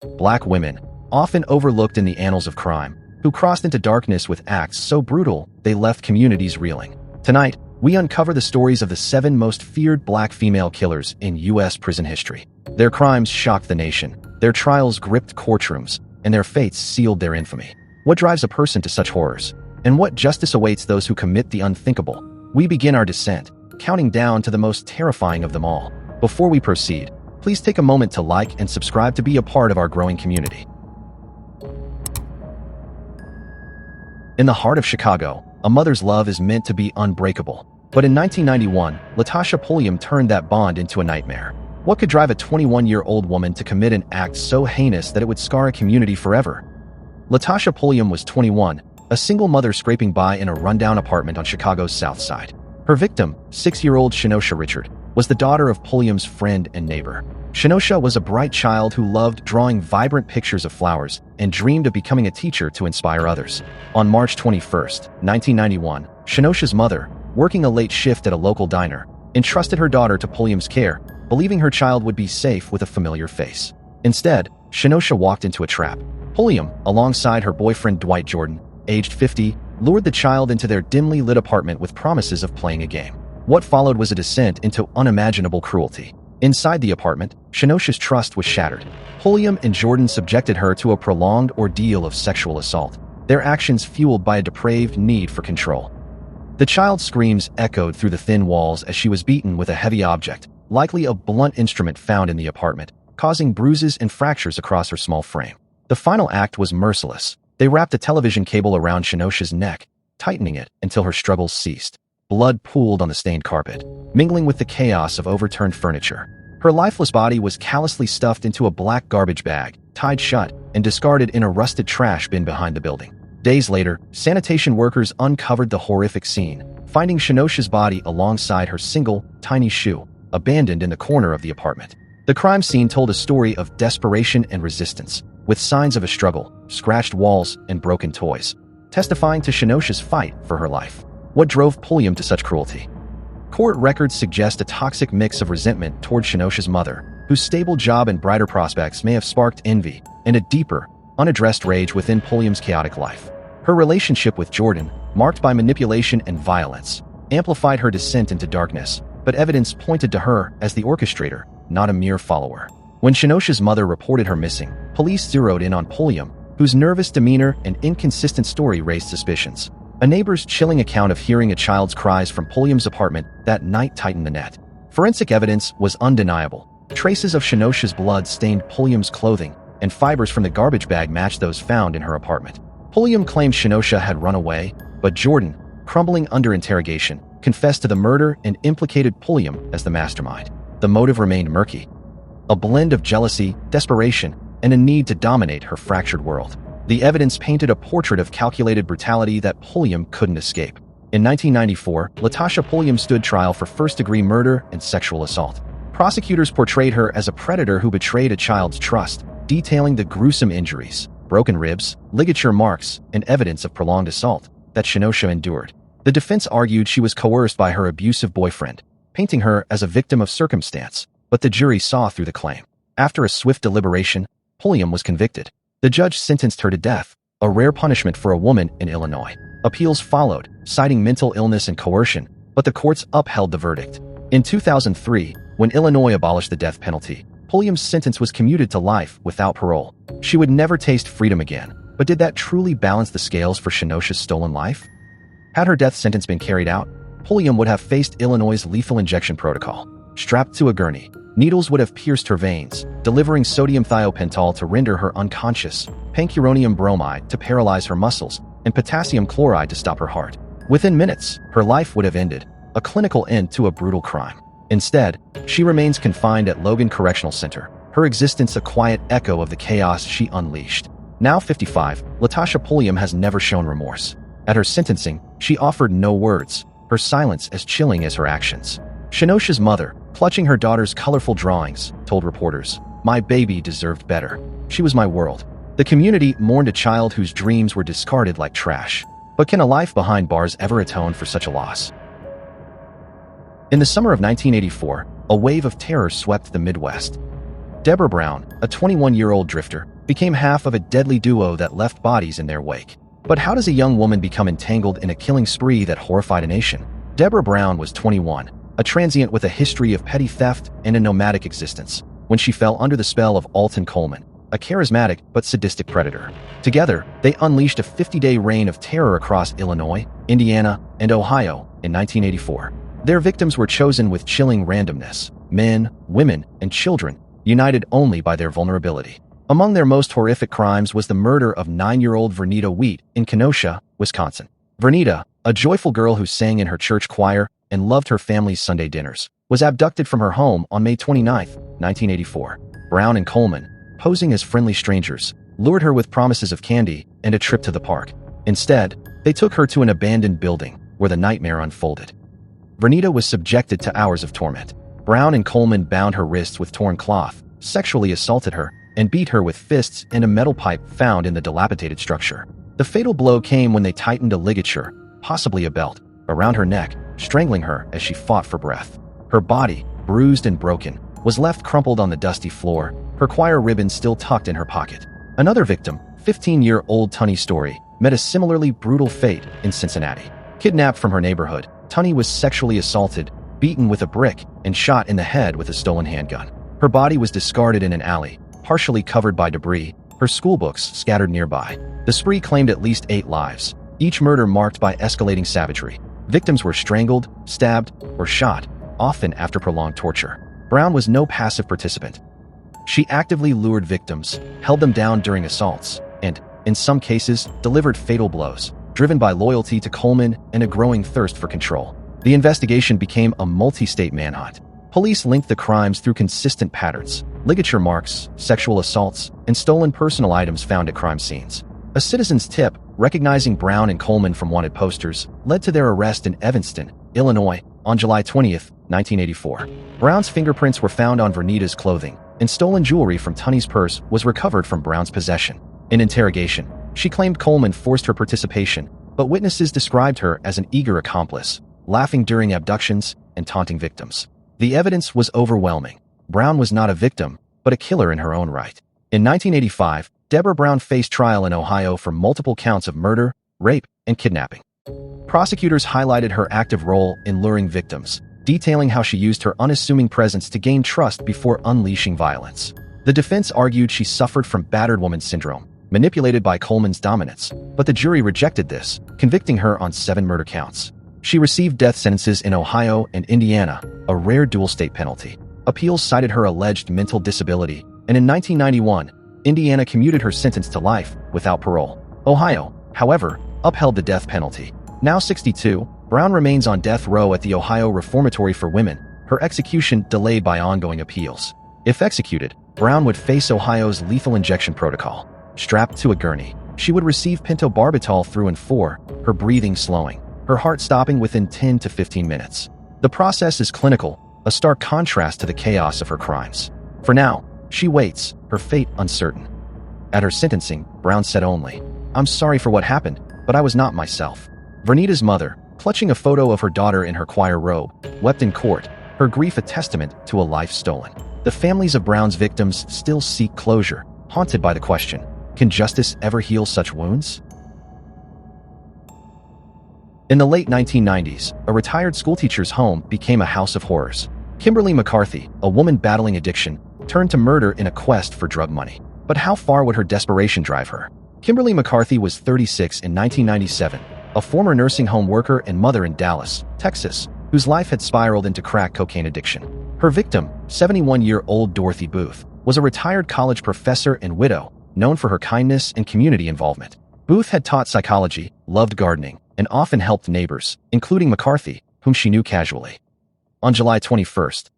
Black women, often overlooked in the annals of crime, who crossed into darkness with acts so brutal they left communities reeling. Tonight, we uncover the stories of the 7 most feared black female killers in U.S. prison history. Their crimes shocked the nation, their trials gripped courtrooms, and their fates sealed their infamy. What drives a person to such horrors? And what justice awaits those who commit the unthinkable? We begin our descent, counting down to the most terrifying of them all. Before we proceed, please take a moment to like and subscribe to be a part of our growing community. In the heart of Chicago, a mother's love is meant to be unbreakable. But in 1991, Latasha Pulliam turned that bond into a nightmare. What could drive a 21-year-old woman to commit an act so heinous that it would scar a community forever? Latasha Pulliam was 21, a single mother scraping by in a rundown apartment on Chicago's South Side. Her victim, 6-year-old Shenosha Richard, was the daughter of Pulliam's friend and neighbor. Shenosha was a bright child who loved drawing vibrant pictures of flowers and dreamed of becoming a teacher to inspire others. On March 21, 1991, Shenosha's mother, working a late shift at a local diner, entrusted her daughter to Pulliam's care, believing her child would be safe with a familiar face. Instead, Shenosha walked into a trap. Pulliam, alongside her boyfriend Dwight Jordan, aged 50, lured the child into their dimly lit apartment with promises of playing a game. What followed was a descent into unimaginable cruelty. Inside the apartment, Shenosha's trust was shattered. Pulliam and Jordan subjected her to a prolonged ordeal of sexual assault, their actions fueled by a depraved need for control. The child's screams echoed through the thin walls as she was beaten with a heavy object, likely a blunt instrument found in the apartment, causing bruises and fractures across her small frame. The final act was merciless. They wrapped a television cable around Shenosha's neck, tightening it until her struggles ceased. Blood pooled on the stained carpet, mingling with the chaos of overturned furniture. Her lifeless body was callously stuffed into a black garbage bag, tied shut, and discarded in a rusted trash bin behind the building. Days later, sanitation workers uncovered the horrific scene, finding Shenosha's body alongside her single, tiny shoe, abandoned in the corner of the apartment. The crime scene told a story of desperation and resistance, with signs of a struggle, scratched walls, and broken toys, testifying to Shenosha's fight for her life. What drove Pulliam to such cruelty? Court records suggest a toxic mix of resentment toward Shenosha's mother, whose stable job and brighter prospects may have sparked envy, and a deeper, unaddressed rage within Pulliam's chaotic life. Her relationship with Jordan, marked by manipulation and violence, amplified her descent into darkness, but evidence pointed to her as the orchestrator, not a mere follower. When Shenosha's mother reported her missing, police zeroed in on Pulliam, whose nervous demeanor and inconsistent story raised suspicions. A neighbor's chilling account of hearing a child's cries from Pulliam's apartment that night tightened the net. Forensic evidence was undeniable. Traces of Shenosha's blood stained Pulliam's clothing, and fibers from the garbage bag matched those found in her apartment. Pulliam claimed Shenosha had run away, but Jordan, crumbling under interrogation, confessed to the murder and implicated Pulliam as the mastermind. The motive remained murky. A blend of jealousy, desperation, and a need to dominate her fractured world. The evidence painted a portrait of calculated brutality that Pulliam couldn't escape. In 1994, Latasha Pulliam stood trial for first-degree murder and sexual assault. Prosecutors portrayed her as a predator who betrayed a child's trust, detailing the gruesome injuries, broken ribs, ligature marks, and evidence of prolonged assault that Shenosha endured. The defense argued she was coerced by her abusive boyfriend, painting her as a victim of circumstance, but the jury saw through the claim. After a swift deliberation, Pulliam was convicted. The judge sentenced her to death, a rare punishment for a woman in Illinois. Appeals followed, citing mental illness and coercion, but the courts upheld the verdict. In 2003, when Illinois abolished the death penalty, Pulliam's sentence was commuted to life without parole. She would never taste freedom again, but did that truly balance the scales for Shenosha's stolen life? Had her death sentence been carried out, Pulliam would have faced Illinois' lethal injection protocol. Strapped to a gurney, needles would have pierced her veins, delivering sodium thiopental to render her unconscious, pancuronium bromide to paralyze her muscles, and potassium chloride to stop her heart. Within minutes, her life would have ended, a clinical end to a brutal crime. Instead, she remains confined at Logan Correctional Center, her existence a quiet echo of the chaos she unleashed. Now 55, Latasha Pulliam has never shown remorse. At her sentencing, she offered no words, her silence as chilling as her actions. Shenosha's mother, clutching her daughter's colorful drawings, told reporters, "My baby deserved better. She was my world." The community mourned a child whose dreams were discarded like trash. But can a life behind bars ever atone for such a loss? In the summer of 1984, a wave of terror swept the Midwest. Deborah Brown, a 21-year-old drifter, became half of a deadly duo that left bodies in their wake. But how does a young woman become entangled in a killing spree that horrified a nation? Deborah Brown was 21, a transient with a history of petty theft and a nomadic existence, when she fell under the spell of Alton Coleman, a charismatic but sadistic predator. Together, they unleashed a 50-day reign of terror across Illinois, Indiana, and Ohio in 1984. Their victims were chosen with chilling randomness: men, women, and children, united only by their vulnerability. Among their most horrific crimes was the murder of 9-year-old Vernita Wheat in Kenosha, Wisconsin. Vernita, a joyful girl who sang in her church choir and loved her family's Sunday dinners, was abducted from her home on May 29, 1984. Brown and Coleman, posing as friendly strangers, lured her with promises of candy and a trip to the park. Instead, they took her to an abandoned building where the nightmare unfolded. Vernita was subjected to hours of torment. Brown and Coleman bound her wrists with torn cloth, sexually assaulted her, and beat her with fists and a metal pipe found in the dilapidated structure. The fatal blow came when they tightened a ligature, possibly a belt, around her neck, strangling her as she fought for breath. Her body, bruised and broken, was left crumpled on the dusty floor, her choir ribbon still tucked in her pocket. Another victim, 15-year-old Tunny Story, met a similarly brutal fate in Cincinnati. Kidnapped from her neighborhood, Tunny was sexually assaulted, beaten with a brick, and shot in the head with a stolen handgun. Her body was discarded in an alley, partially covered by debris, her schoolbooks scattered nearby. The spree claimed at least 8 lives, each murder marked by escalating savagery. Victims were strangled, stabbed, or shot, often after prolonged torture. Brown was no passive participant. She actively lured victims, held them down during assaults, and, in some cases, delivered fatal blows, driven by loyalty to Coleman and a growing thirst for control. The investigation became a multi-state manhunt. Police linked the crimes through consistent patterns: ligature marks, sexual assaults, and stolen personal items found at crime scenes. A citizen's tip, recognizing Brown and Coleman from wanted posters, led to their arrest in Evanston, Illinois, on July 20, 1984. Brown's fingerprints were found on Vernita's clothing, and stolen jewelry from Tunny's purse was recovered from Brown's possession. In interrogation, she claimed Coleman forced her participation, but witnesses described her as an eager accomplice, laughing during abductions and taunting victims. The evidence was overwhelming. Brown was not a victim, but a killer in her own right. In 1985, Deborah Brown faced trial in Ohio for multiple counts of murder, rape, and kidnapping. Prosecutors highlighted her active role in luring victims, detailing how she used her unassuming presence to gain trust before unleashing violence. The defense argued she suffered from battered woman syndrome, manipulated by Coleman's dominance, but the jury rejected this, convicting her on 7 murder counts. She received death sentences in Ohio and Indiana, a rare dual-state penalty. Appeals cited her alleged mental disability, and in 1991, Indiana commuted her sentence to life without parole. Ohio, however, upheld the death penalty. Now 62, Brown remains on death row at the Ohio Reformatory for Women, her execution delayed by ongoing appeals. If executed, Brown would face Ohio's lethal injection protocol. Strapped to a gurney, she would receive pentobarbital through and 4, her breathing slowing, her heart stopping within 10 to 15 minutes. The process is clinical, a stark contrast to the chaos of her crimes. For now, she waits, her fate uncertain. At her sentencing, Brown said only, "I'm sorry for what happened, but I was not myself." Vernita's mother, clutching a photo of her daughter in her choir robe, wept in court, her grief a testament to a life stolen. The families of Brown's victims still seek closure, haunted by the question, can justice ever heal such wounds? In the late 1990s, a retired schoolteacher's home became a house of horrors. Kimberly McCarthy, a woman battling addiction, turned to murder in a quest for drug money. But how far would her desperation drive her? Kimberly McCarthy was 36 in 1997, a former nursing home worker and mother in Dallas, Texas, whose life had spiraled into crack cocaine addiction. Her victim, 71-year-old Dorothy Booth, was a retired college professor and widow, known for her kindness and community involvement. Booth had taught psychology, loved gardening, and often helped neighbors, including McCarthy, whom she knew casually. On July 21,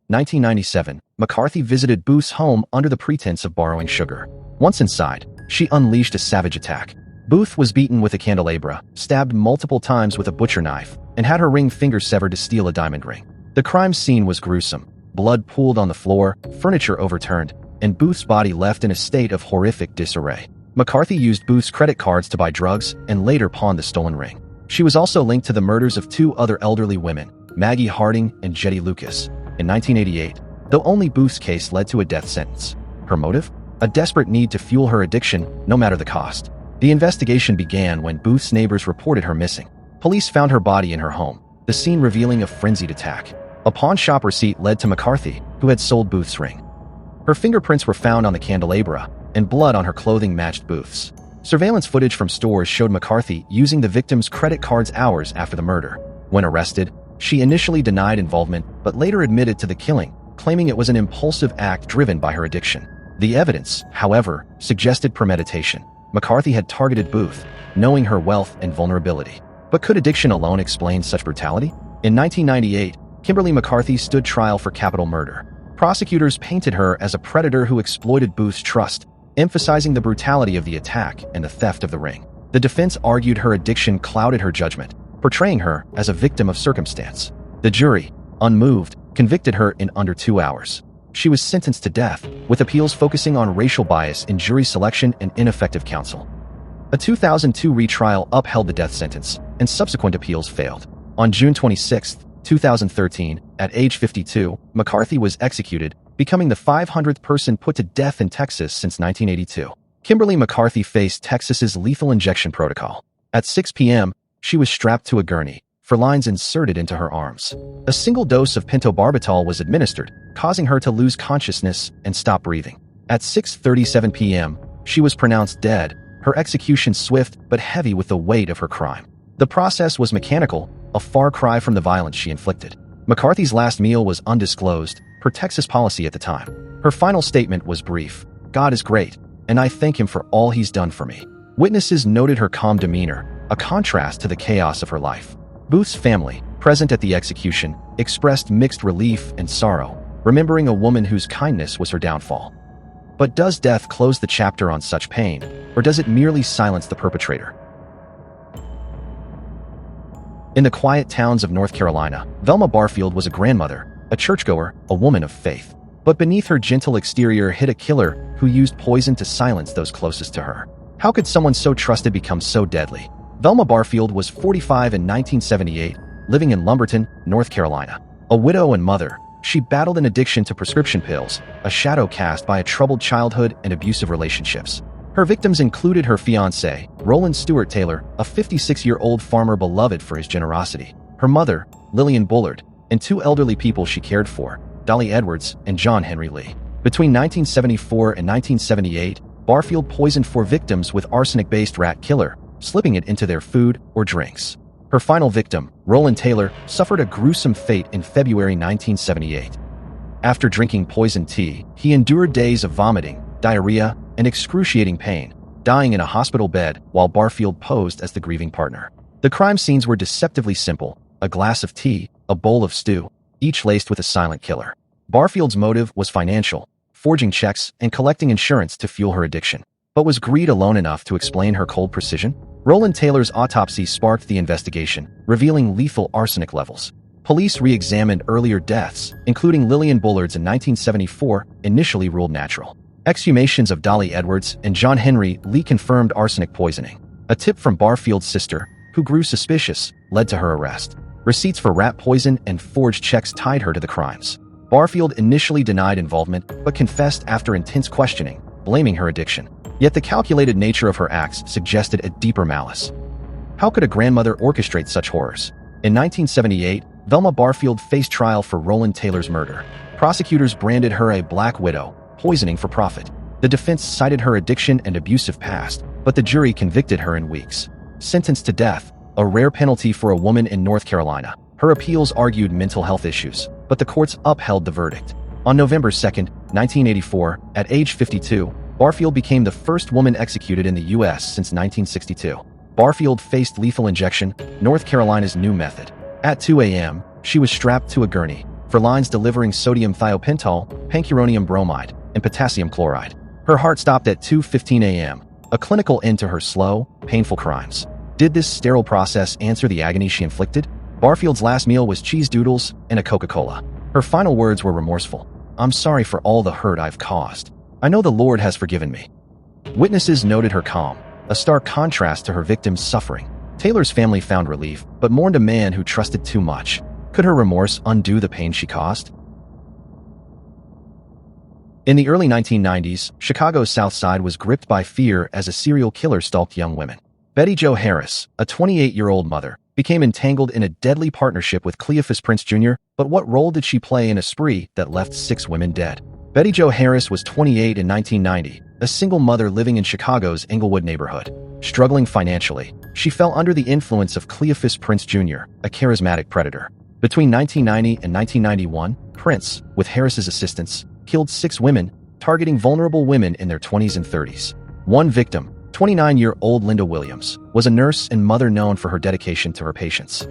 1997, McCarthy visited Booth's home under the pretense of borrowing sugar. Once inside, she unleashed a savage attack. Booth was beaten with a candelabra, stabbed multiple times with a butcher knife, and had her ring finger severed to steal a diamond ring. The crime scene was gruesome. Blood pooled on the floor, furniture overturned, and Booth's body left in a state of horrific disarray. McCarthy used Booth's credit cards to buy drugs and later pawned the stolen ring. She was also linked to the murders of 2 other elderly women, Maggie Harding and Jetty Lucas, in 1988, though only Booth's case led to a death sentence. Her motive? A desperate need to fuel her addiction, no matter the cost. The investigation began when Booth's neighbors reported her missing. Police found her body in her home, the scene revealing a frenzied attack. A pawn shop receipt led to McCarthy, who had sold Booth's ring. Her fingerprints were found on the candelabra, and blood on her clothing matched Booth's. Surveillance footage from stores showed McCarthy using the victim's credit cards hours after the murder. When arrested, she initially denied involvement but later admitted to the killing, claiming it was an impulsive act driven by her addiction. The evidence, however, suggested premeditation. McCarthy had targeted Booth, knowing her wealth and vulnerability. But could addiction alone explain such brutality? In 1998, Kimberly McCarthy stood trial for capital murder. Prosecutors painted her as a predator who exploited Booth's trust, emphasizing the brutality of the attack and the theft of the ring. The defense argued her addiction clouded her judgment, portraying her as a victim of circumstance. The jury, unmoved, convicted her in under 2 hours. She was sentenced to death, with appeals focusing on racial bias in jury selection and ineffective counsel. A 2002 retrial upheld the death sentence, and subsequent appeals failed. On June 26, 2013, at age 52, McCarthy was executed, becoming the 500th person put to death in Texas since 1982. Kimberly McCarthy faced Texas's lethal injection protocol. At 6 p.m., she was strapped to a gurney, for lines inserted into her arms. A single dose of pentobarbital was administered, causing her to lose consciousness and stop breathing. At 6:37 p.m., she was pronounced dead, her execution swift but heavy with the weight of her crime. The process was mechanical, a far cry from the violence she inflicted. McCarthy's last meal was undisclosed, per Texas policy at the time. Her final statement was brief: "God is great, and I thank him for all he's done for me." Witnesses noted her calm demeanor, a contrast to the chaos of her life. Booth's family, present at the execution, expressed mixed relief and sorrow, remembering a woman whose kindness was her downfall. But does death close the chapter on such pain, or does it merely silence the perpetrator? In the quiet towns of North Carolina, Velma Barfield was a grandmother, a churchgoer, a woman of faith. But beneath her gentle exterior hid a killer who used poison to silence those closest to her. How could someone so trusted become so deadly? Velma Barfield was 45 in 1978, living in Lumberton, North Carolina. A widow and mother, she battled an addiction to prescription pills, a shadow cast by a troubled childhood and abusive relationships. Her victims included her fiancé, Roland Stewart Taylor, a 56-year-old farmer beloved for his generosity, her mother, Lillian Bullard, and two elderly people she cared for, Dolly Edwards and John Henry Lee. Between 1974 and 1978, Barfield poisoned 4 victims with arsenic-based rat killer, slipping it into their food or drinks. Her final victim, Roland Taylor, suffered a gruesome fate in February 1978. After drinking poisoned tea, he endured days of vomiting, diarrhea, and excruciating pain, dying in a hospital bed while Barfield posed as the grieving partner. The crime scenes were deceptively simple: a glass of tea, a bowl of stew, each laced with a silent killer. Barfield's motive was financial, forging checks and collecting insurance to fuel her addiction. But was greed alone enough to explain her cold precision? Roland Taylor's autopsy sparked the investigation, revealing lethal arsenic levels. Police re-examined earlier deaths, including Lillian Bullard's in 1974, initially ruled natural. Exhumations of Dolly Edwards and John Henry Lee confirmed arsenic poisoning. A tip from Barfield's sister, who grew suspicious, led to her arrest. Receipts for rat poison and forged checks tied her to the crimes. Barfield initially denied involvement, but confessed after intense questioning, blaming her addiction. Yet the calculated nature of her acts suggested a deeper malice. How could a grandmother orchestrate such horrors? In 1978, Velma Barfield faced trial for Roland Taylor's murder. Prosecutors branded her a black widow, poisoning for profit. The defense cited her addiction and abusive past, but the jury convicted her in weeks. Sentenced to death, a rare penalty for a woman in North Carolina. Her appeals argued mental health issues, but the courts upheld the verdict. On November 2, 1984, at age 52, Barfield became the first woman executed in the U.S. since 1962. Barfield faced lethal injection, North Carolina's new method. At 2 a.m., she was strapped to a gurney, for lines delivering sodium thiopental, pancuronium bromide, and potassium chloride. Her heart stopped at 2:15 a.m., a clinical end to her slow, painful crimes. Did this sterile process answer the agony she inflicted? Barfield's last meal was cheese doodles and a Coca-Cola. Her final words were remorseful: "I'm sorry for all the hurt I've caused. I know the Lord has forgiven me." Witnesses noted her calm, a stark contrast to her victim's suffering. Taylor's family found relief, but mourned a man who trusted too much. Could her remorse undo the pain she caused? In the early 1990s, Chicago's South Side was gripped by fear as a serial killer stalked young women. Betty Jo Harris, a 28-year-old mother, became entangled in a deadly partnership with Cleophas Prince Jr., but what role did she play in a spree that left 6 women dead? Betty Jo Harris was 28 in 1990, a single mother living in Chicago's Englewood neighborhood. Struggling financially, she fell under the influence of Cleophas Prince Jr., a charismatic predator. Between 1990 and 1991, Prince, with Harris's assistance, killed 6 women, targeting vulnerable women in their 20s and 30s. One victim, 29-year-old Linda Williams, was a nurse and mother known for her dedication to her patients.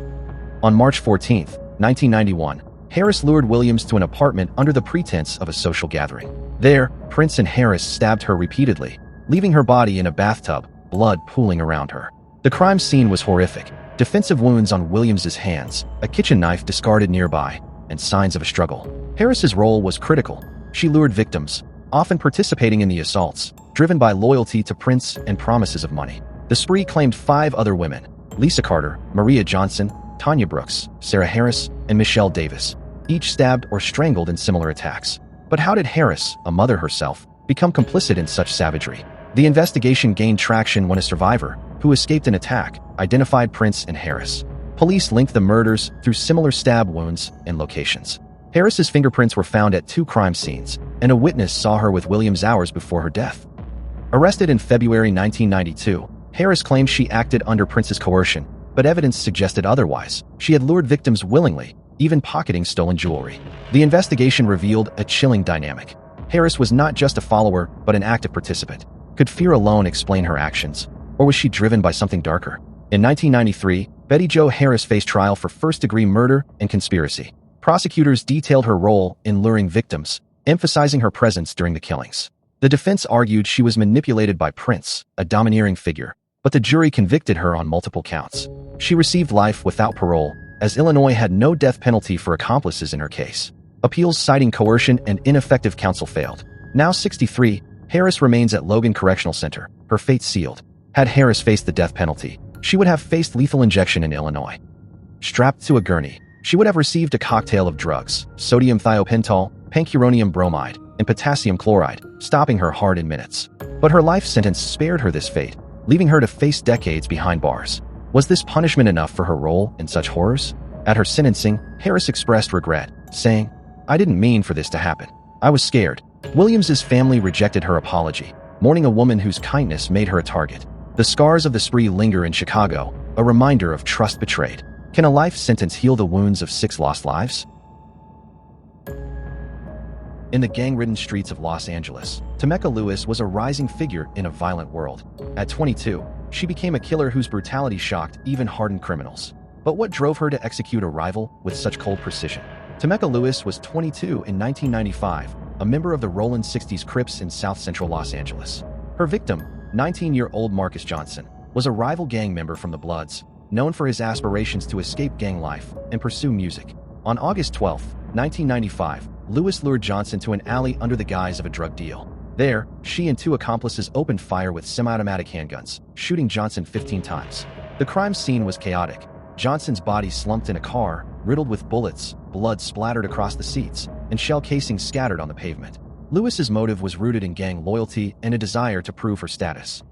On March 14, 1991, Harris lured Williams to an apartment under the pretense of a social gathering. There, Prince and Harris stabbed her repeatedly, leaving her body in a bathtub, blood pooling around her. The crime scene was horrific. Defensive wounds on Williams's hands, a kitchen knife discarded nearby, and signs of a struggle. Harris's role was critical. She lured victims, often participating in the assaults, driven by loyalty to Prince and promises of money. The spree claimed 5 other women: Lisa Carter, Maria Johnson, Tanya Brooks, Sarah Harris, and Michelle Davis, each stabbed or strangled in similar attacks. But how did Harris, a mother herself, become complicit in such savagery? The investigation gained traction when a survivor, who escaped an attack, identified Prince and Harris. Police linked the murders through similar stab wounds and locations. Harris's fingerprints were found at 2 crime scenes, and a witness saw her with Williams hours before her death. Arrested in February 1992, Harris claimed she acted under Prince's coercion, but evidence suggested otherwise. She had lured victims willingly, even pocketing stolen jewelry. The investigation revealed a chilling dynamic. Harris was not just a follower, but an active participant. Could fear alone explain her actions, or was she driven by something darker? In 1993, Betty Jo Harris faced trial for first-degree murder and conspiracy. Prosecutors detailed her role in luring victims, emphasizing her presence during the killings. The defense argued she was manipulated by Prince, a domineering figure, but the jury convicted her on multiple counts. She received life without parole, as Illinois had no death penalty for accomplices in her case. Appeals citing coercion and ineffective counsel failed. Now 63, Harris remains at Logan Correctional Center, her fate sealed. Had Harris faced the death penalty, she would have faced lethal injection in Illinois. Strapped to a gurney, she would have received a cocktail of drugs: sodium thiopental, pancuronium bromide, and potassium chloride, stopping her heart in minutes. But her life sentence spared her this fate, leaving her to face decades behind bars. Was this punishment enough for her role in such horrors? At her sentencing, Harris expressed regret, saying, "I didn't mean for this to happen. I was scared." Williams's family rejected her apology, mourning a woman whose kindness made her a target. The scars of the spree linger in Chicago, a reminder of trust betrayed. Can a life sentence heal the wounds of 6 lost lives? In the gang-ridden streets of Los Angeles, Tameca Lewis was a rising figure in a violent world. At 22, she became a killer whose brutality shocked even hardened criminals. But what drove her to execute a rival with such cold precision? Tameca Lewis was 22 in 1995, a member of the Rollin' 60s Crips in South Central Los Angeles. Her victim, 19-year-old Marcus Johnson, was a rival gang member from the Bloods, known for his aspirations to escape gang life and pursue music. On August 12, 1995, Lewis lured Johnson to an alley under the guise of a drug deal. There, she and 2 accomplices opened fire with semi-automatic handguns, shooting Johnson 15 times. The crime scene was chaotic. Johnson's body slumped in a car, riddled with bullets, blood splattered across the seats, and shell casings scattered on the pavement. Lewis's motive was rooted in gang loyalty and a desire to prove her status.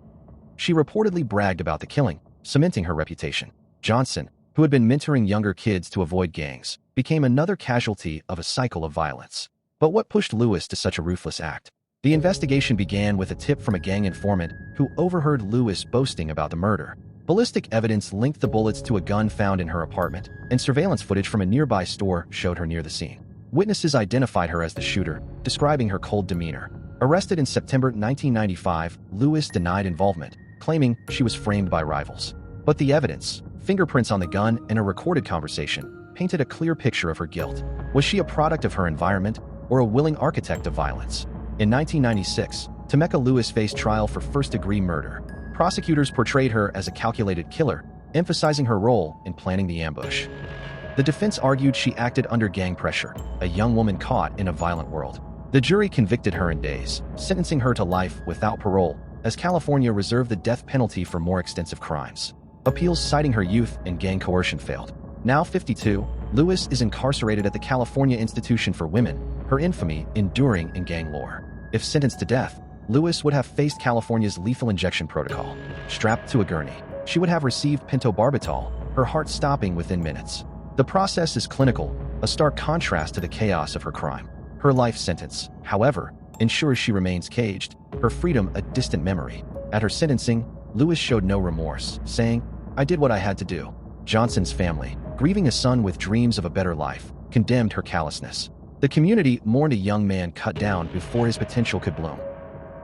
She reportedly bragged about the killing, cementing her reputation. Johnson, who had been mentoring younger kids to avoid gangs, became another casualty of a cycle of violence. But what pushed Lewis to such a ruthless act? The investigation began with a tip from a gang informant who overheard Lewis boasting about the murder. Ballistic evidence linked the bullets to a gun found in her apartment, and surveillance footage from a nearby store showed her near the scene. Witnesses identified her as the shooter, describing her cold demeanor. Arrested in September 1995, Lewis denied involvement, claiming she was framed by rivals. But the evidence, fingerprints on the gun and a recorded conversation, painted a clear picture of her guilt. Was she a product of her environment, or a willing architect of violence? In 1996, Tameca Lewis faced trial for first-degree murder. Prosecutors portrayed her as a calculated killer, emphasizing her role in planning the ambush. The defense argued she acted under gang pressure, a young woman caught in a violent world. The jury convicted her in days, sentencing her to life without parole, as California reserved the death penalty for more extensive crimes. Appeals citing her youth and gang coercion failed. Now 52, Lewis is incarcerated at the California Institution for Women, her infamy enduring in gang lore. If sentenced to death, Lewis would have faced California's lethal injection protocol. Strapped to a gurney, she would have received pentobarbital, her heart stopping within minutes. The process is clinical, a stark contrast to the chaos of her crime. Her life sentence, however, ensures she remains caged, her freedom a distant memory. At her sentencing, Lewis showed no remorse, saying, "I did what I had to do." Johnson's family, grieving a son with dreams of a better life, condemned her callousness. The community mourned a young man cut down before his potential could bloom.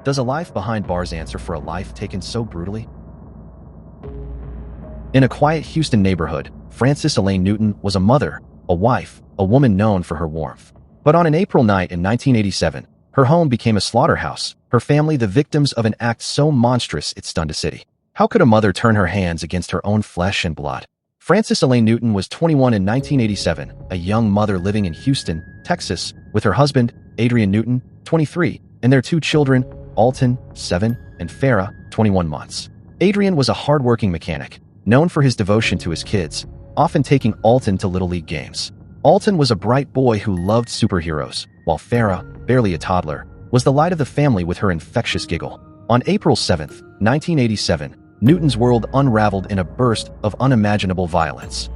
Does a life behind bars answer for a life taken so brutally? In a quiet Houston neighborhood, Frances Ela Newton was a mother, a wife, a woman known for her warmth. But on an April night in 1987, her home became a slaughterhouse, her family the victims of an act so monstrous it stunned a city. How could a mother turn her hands against her own flesh and blood? Frances Ela Newton was 21 in 1987, a young mother living in Houston, Texas, with her husband, Adrian Newton, 23, and their two children, Alton, 7, and Farah, 21 months. Adrian was a hardworking mechanic, known for his devotion to his kids, often taking Alton to Little League games. Alton was a bright boy who loved superheroes, while Farah, barely a toddler, was the light of the family with her infectious giggle. On April 7, 1987, Newton's world unraveled in a burst of unimaginable violence.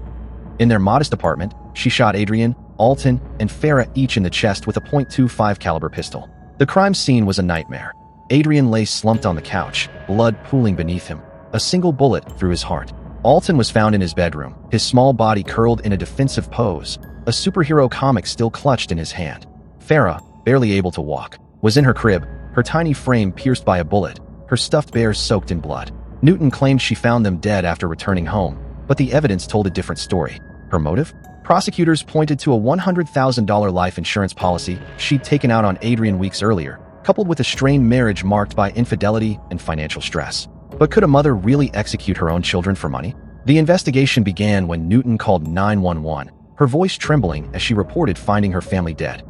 In their modest apartment, she shot Adrian, Alton, and Farah each in the chest with a .25 caliber pistol. The crime scene was a nightmare. Adrian lay slumped on the couch, blood pooling beneath him, a single bullet through his heart. Alton was found in his bedroom, his small body curled in a defensive pose, a superhero comic still clutched in his hand. Farah, barely able to walk, was in her crib, her tiny frame pierced by a bullet, her stuffed bears soaked in blood. Newton claimed she found them dead after returning home, but the evidence told a different story. Her motive? Prosecutors pointed to a $100,000 life insurance policy she'd taken out on Adrian weeks earlier, coupled with a strained marriage marked by infidelity and financial stress. But could a mother really execute her own children for money? The investigation began when Newton called 911, her voice trembling as she reported finding her family dead.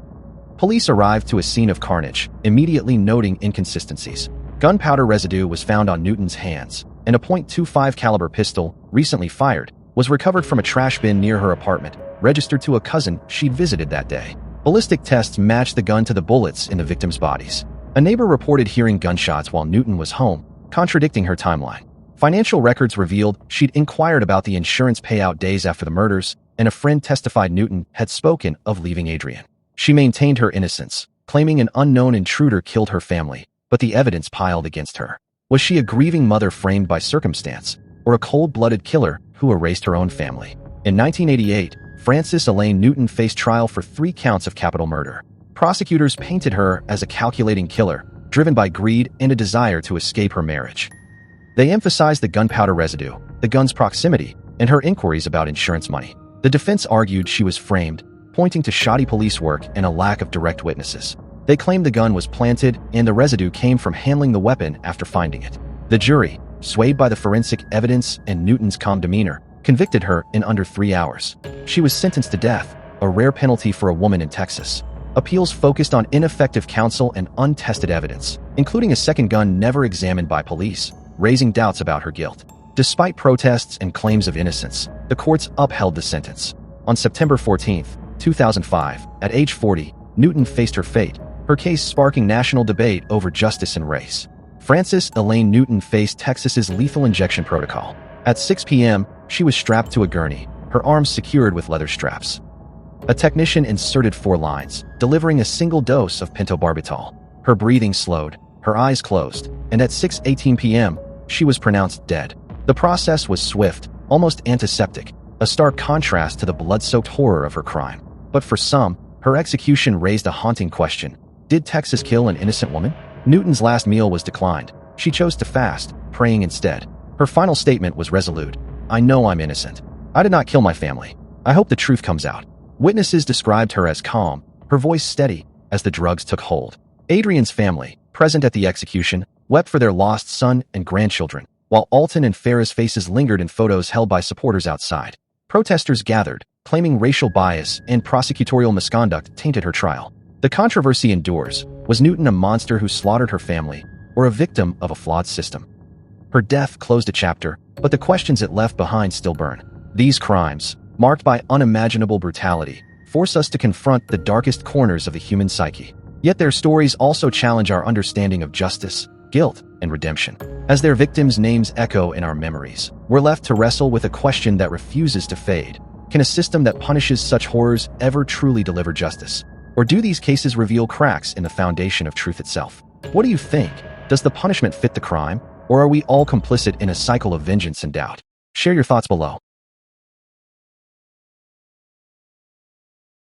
Police arrived to a scene of carnage, immediately noting inconsistencies. Gunpowder residue was found on Newton's hands, and a .25 caliber pistol, recently fired, was recovered from a trash bin near her apartment, registered to a cousin she'd visited that day. Ballistic tests matched the gun to the bullets in the victims' bodies. A neighbor reported hearing gunshots while Newton was home, contradicting her timeline. Financial records revealed she'd inquired about the insurance payout days after the murders, and a friend testified Newton had spoken of leaving Adrian. She maintained her innocence, claiming an unknown intruder killed her family, but the evidence piled against her. Was she a grieving mother framed by circumstance, or a cold-blooded killer who erased her own family? In 1988, Frances Ela Newton faced trial for 3 counts of capital murder. Prosecutors painted her as a calculating killer, driven by greed and a desire to escape her marriage. They emphasized the gunpowder residue, the gun's proximity, and her inquiries about insurance money. The defense argued she was framed, pointing to shoddy police work and a lack of direct witnesses. They claimed the gun was planted and the residue came from handling the weapon after finding it. The jury, swayed by the forensic evidence and Newton's calm demeanor, convicted her in under 3 hours. She was sentenced to death, a rare penalty for a woman in Texas. Appeals focused on ineffective counsel and untested evidence, including a second gun never examined by police, raising doubts about her guilt. Despite protests and claims of innocence, the courts upheld the sentence. On September 14, 2005, at age 40, Newton faced her fate, her case sparking national debate over justice and race. Frances Ela Newton faced Texas's lethal injection protocol. At 6 p.m., she was strapped to a gurney, her arms secured with leather straps. A technician inserted 4 lines, delivering a single dose of pentobarbital. Her breathing slowed, her eyes closed, and at 6:18 p.m., she was pronounced dead. The process was swift, almost antiseptic, a stark contrast to the blood-soaked horror of her crime. But for some, her execution raised a haunting question. Did Texas kill an innocent woman? Newton's last meal was declined. She chose to fast, praying instead. Her final statement was resolute. "I know I'm innocent. I did not kill my family. I hope the truth comes out." Witnesses described her as calm, her voice steady, as the drugs took hold. Adrian's family, present at the execution, wept for their lost son and grandchildren, while Alton and Farah's faces lingered in photos held by supporters outside. Protesters gathered, claiming racial bias and prosecutorial misconduct tainted her trial. The controversy endures. Was Newton a monster who slaughtered her family, or a victim of a flawed system? Her death closed a chapter, but the questions it left behind still burn. These crimes, marked by unimaginable brutality, force us to confront the darkest corners of the human psyche. Yet their stories also challenge our understanding of justice, guilt, and redemption. As their victims' names echo in our memories, we're left to wrestle with a question that refuses to fade. Can a system that punishes such horrors ever truly deliver justice? Or do these cases reveal cracks in the foundation of truth itself? What do you think? Does the punishment fit the crime? Or are we all complicit in a cycle of vengeance and doubt? Share your thoughts below.